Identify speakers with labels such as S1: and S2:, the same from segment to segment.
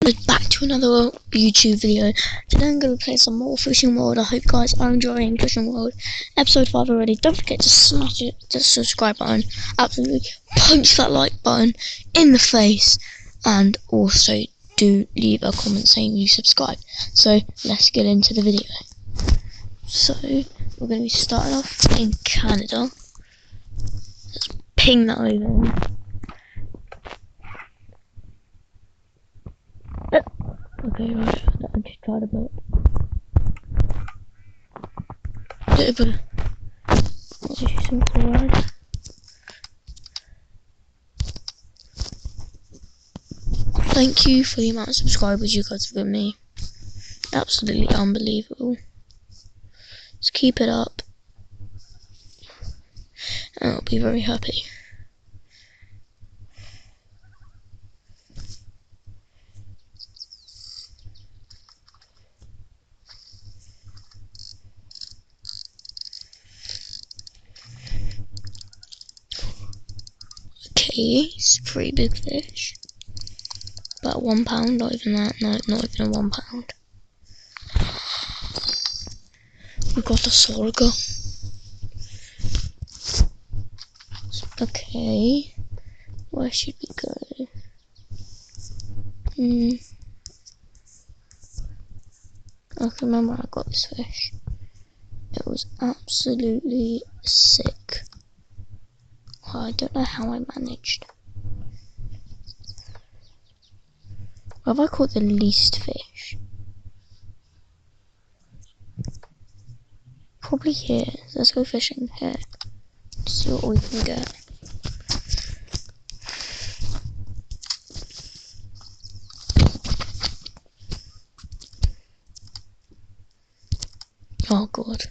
S1: Back to another YouTube video. Today I'm going to play some more Fishing World. I hope you guys are enjoying Fishing World. Episode 5 already. Don't forget to smash the subscribe button. Absolutely punch that like button in the face. And also do leave a comment saying you subscribe. So let's get into the video. So we're going to be starting off in Canada. Let's ping that over. Okay, right, I just tried a bit of a what's this simple ride? Thank you for the amount of subscribers you guys have given me. Absolutely unbelievable. Just keep it up and I'll be very happy. Okay, it's a pretty big fish. About £1, not even that, no, not even a £1. We've got a sorghum. Okay, where should we go? I can remember when I got this fish. It was absolutely sick. I don't know how I managed. Where have I caught the least fish? Probably here. Let's go fishing here to see what we can get. Oh god.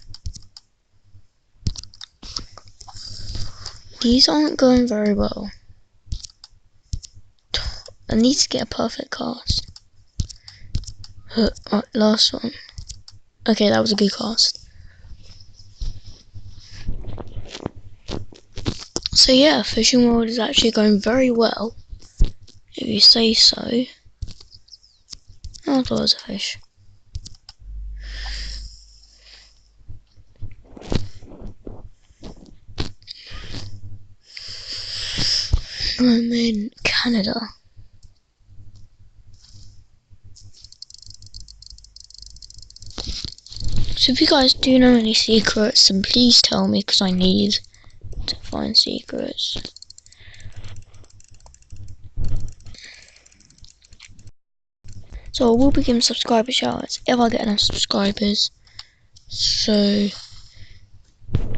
S1: These aren't going very well. I need to get a perfect cast. Right, last one. Okay, that was a good cast. So yeah, Fishing World is actually going very well, if you say so. Oh, there was a fish. I'm in Canada. So if you guys do know any secrets, then please tell me, because I need to find secrets. So I will be giving subscriber shoutouts if I get enough subscribers. So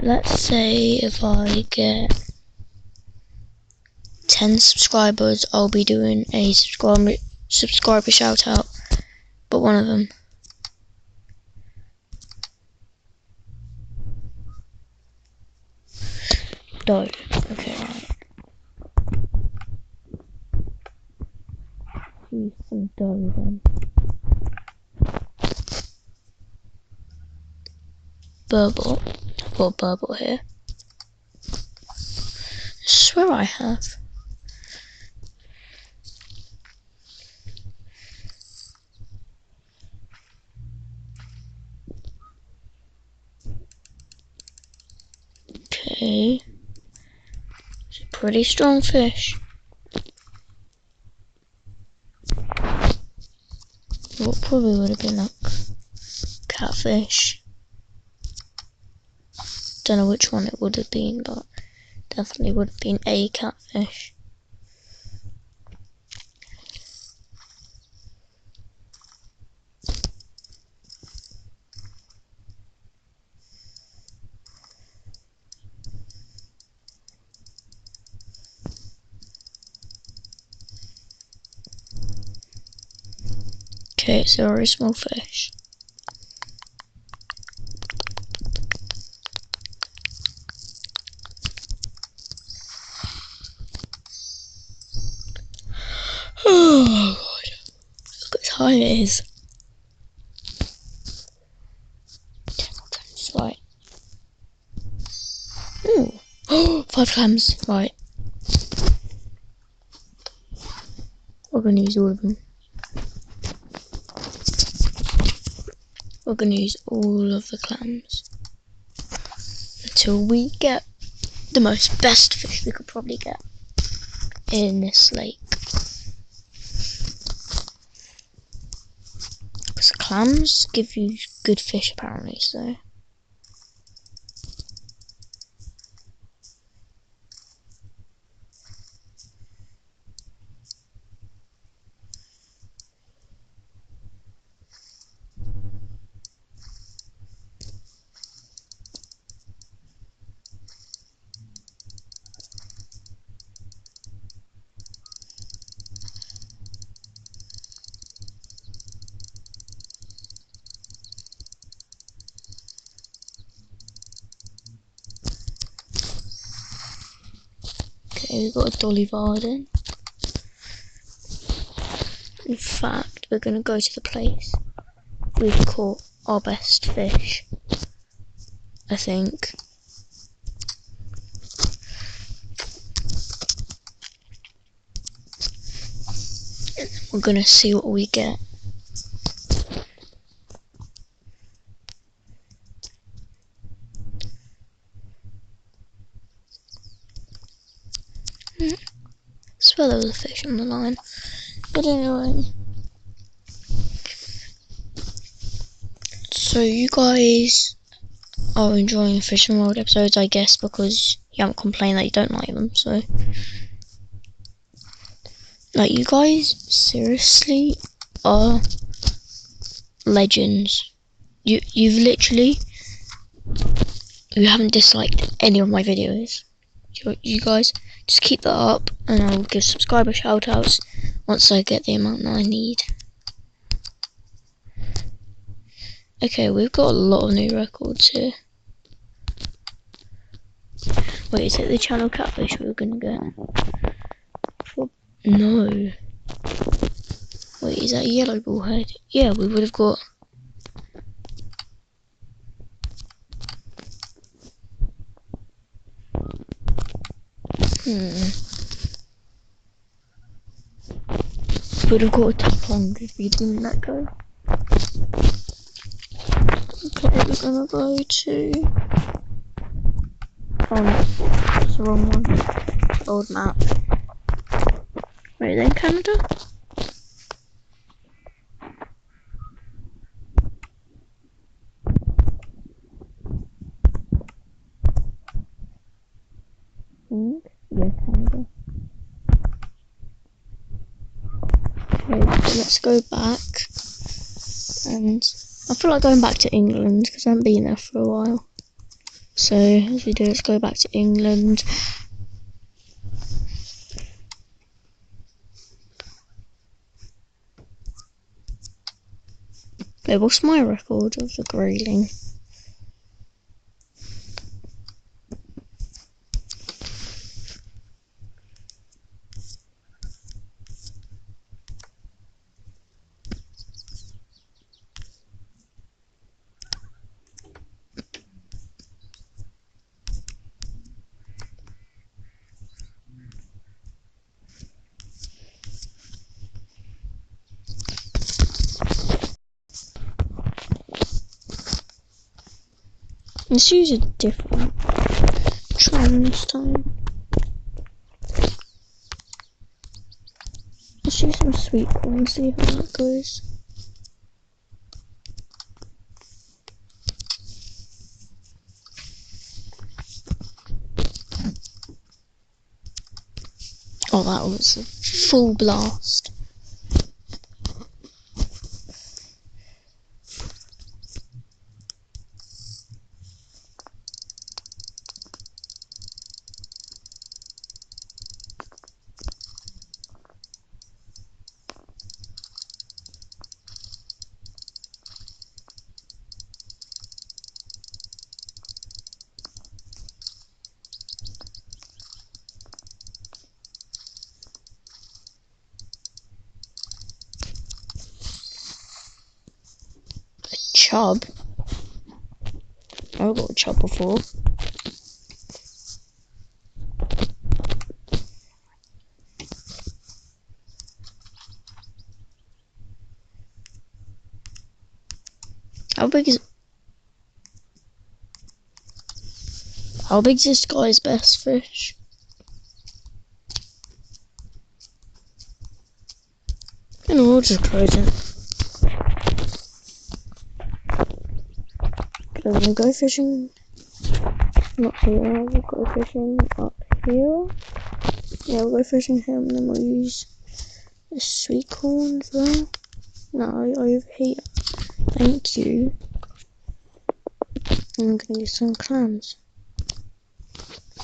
S1: let's say if I get 10 subscribers, I'll be doing a subscriber shout out, but one of them. Doe. Okay, right. See some doe then. Burble. I've got a burble here. I swear I have. Okay. It's a pretty strong fish. What probably would have been like catfish. Don't know which one it would have been, but definitely would have been a catfish. Okay, it's a very small fish. Oh god, look how high it is. 10 more times, right. Ooh, 5 clams, right. We're gonna use all of them. we're gonna use all of the clams until we get the best fish we could probably get in this lake. Because clams give you good fish apparently, so. Okay, we've got a dolly varden. In fact, we're gonna go to the place we've caught our best fish, I think. We're gonna see what we get. Swear there was a fish on the line. But anyway. So you guys are enjoying Fishing World episodes, I guess, because you haven't complained that you don't like them, so. Like, you guys seriously are legends. You haven't disliked any of my videos. You guys just keep that up, and I'll give subscriber shoutouts once I get the amount that I need. Okay, we've got a lot of new records here. Wait, is it the channel catfish we're gonna get? No. Wait, is that a yellow bullhead? Yeah, we would have got. Would have got a tapong if we didn't let go. Okay, we're gonna go to. Oh no, that's the wrong one. Old map. Wait, then Canada? Yeah, Canada. Okay, so let's go back. And I feel like going back to England because I haven't been there for a while. So as we do, let's go back to England. Wait, what's my record of the grayling? Let's use a different tram this time. Let's use some sweet corn, see how that goes. Oh, that was a full blast. Chub? I've got a chub before. How big is this guy's best fish? And we'll just close it. I'm gonna go fishing. Not here, we'll go fishing up here. Yeah, we'll go fishing here and then we'll use the sweet corn as well. No, over here. Thank you. I'm gonna use some clams.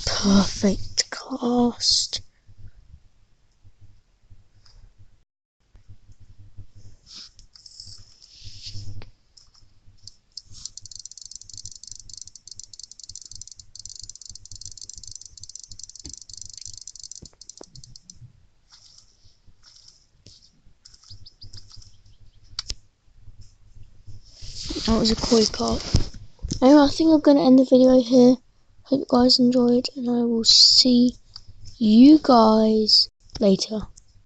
S1: Perfect cast. That was a koi carp. Anyway, I think I'm going to end the video here. Hope you guys enjoyed, and I will see you guys later.